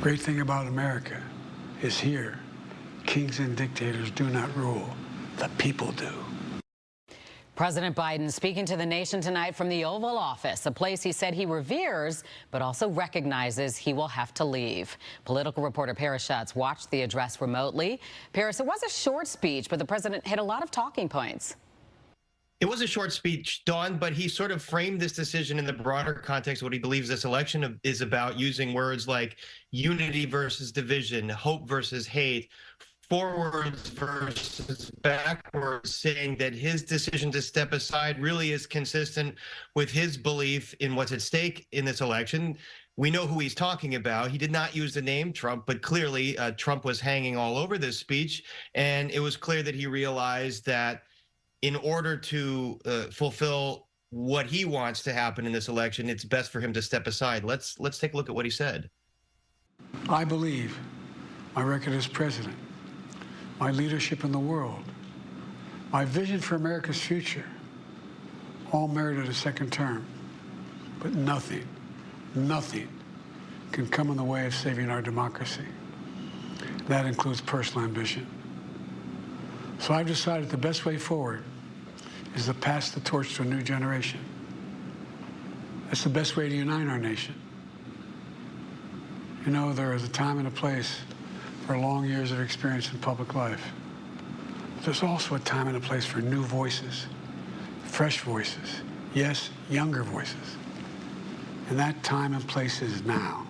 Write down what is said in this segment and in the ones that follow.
Great thing about America is here, kings and dictators do not rule, the people do. President Biden speaking to the nation tonight from the Oval Office, a place he said he reveres, but also recognizes he will have to leave. Political reporter Paris Schutz watched the address remotely. Paris, it was a short speech, but the president hit a lot of talking points. It was a short speech, Dawn, but he sort of framed this decision in the broader context of what he believes this election is about, using words like unity versus division, hope versus hate, forwards versus backwards, saying that his decision to step aside really is consistent with his belief in what's at stake in this election. We know who he's talking about. He did not use the name Trump, but clearly Trump was hanging all over this speech, and it was clear that he realized that in order to fulfill what he wants to happen in this election, it's best for him to step aside. Let's take a look at what he said. I believe my record as president, my leadership in the world, my vision for America's future, all merited a second term. But nothing can come in the way of saving our democracy. That includes personal ambition. So I've decided the best way forward is to pass the torch to a new generation. That's the best way to unite our nation. You know, there is a time and a place for long years of experience in public life. But there's also a time and a place for new voices, fresh voices, yes, younger voices. And that time and place is now.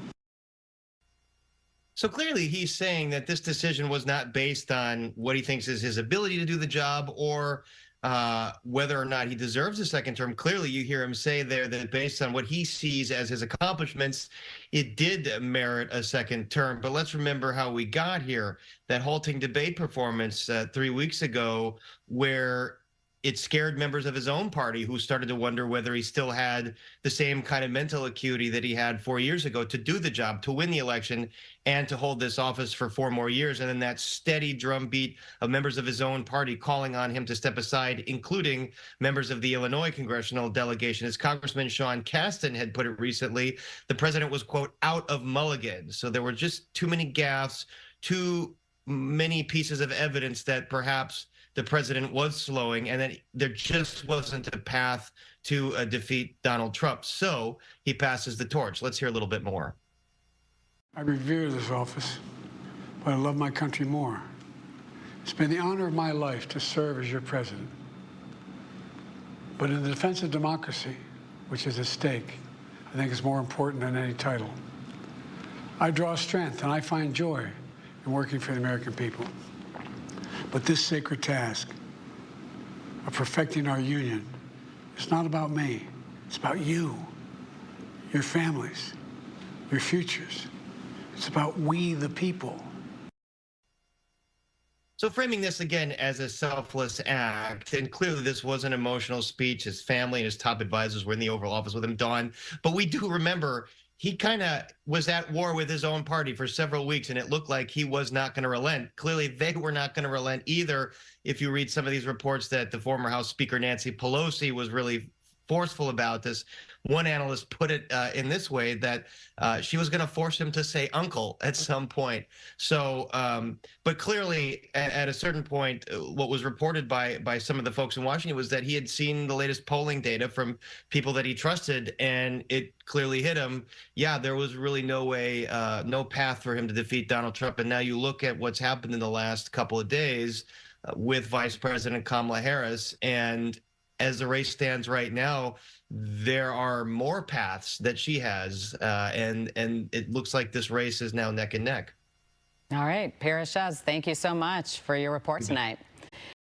So clearly he's saying that this decision was not based on what he thinks is his ability to do the job or whether or not he deserves a second term. Clearly you hear him say there that based on what he sees as his accomplishments, it did merit a second term. But let's remember how we got here. That halting debate performance 3 weeks ago, where it scared members of his own party who started to wonder whether he still had the same kind of mental acuity that he had 4 years ago to do the job, to win the election, and to hold this office for 4 more years. And then that steady drumbeat of members of his own party calling on him to step aside, including members of the Illinois congressional delegation. As Congressman Sean Casten had put it recently, the president was, quote, out of mulligan. So there were just too many gaffes, too many pieces of evidence that perhaps the president was slowing, and that there just wasn't a path to defeat Donald Trump. So he passes the torch. Let's hear a little bit more. I revere this office, but I love my country more. It's been the honor of my life to serve as your president. But in the defense of democracy, which is at stake, I think it's more important than any title. I draw strength and I find joy in working for the American people. But this sacred task of perfecting our union is not about me. It's about you, your families, your futures. It's about we, the people. So framing this again as a selfless act, and clearly this was an emotional speech. His family and his top advisors were in the Oval Office with him, Dawn. But we do remember he kind of was at war with his own party for several weeks, and it looked like he was not going to relent. Clearly, they were not going to relent either. If you read some of these reports that the former House Speaker Nancy Pelosi was really forceful about this. One analyst put it in this way, that she was going to force him to say uncle at some point. So, but clearly at a certain point, what was reported by some of the folks in Washington was that he had seen the latest polling data from people that he trusted, and it clearly hit him. Yeah, there was really no way, no path for him to defeat Donald Trump. And now you look at what's happened in the last couple of days with Vice President Kamala Harris, and as the race stands right now, there are more paths that she has, and it looks like this race is now neck and neck. All right, Paris Schutz, thank you so much for your report tonight.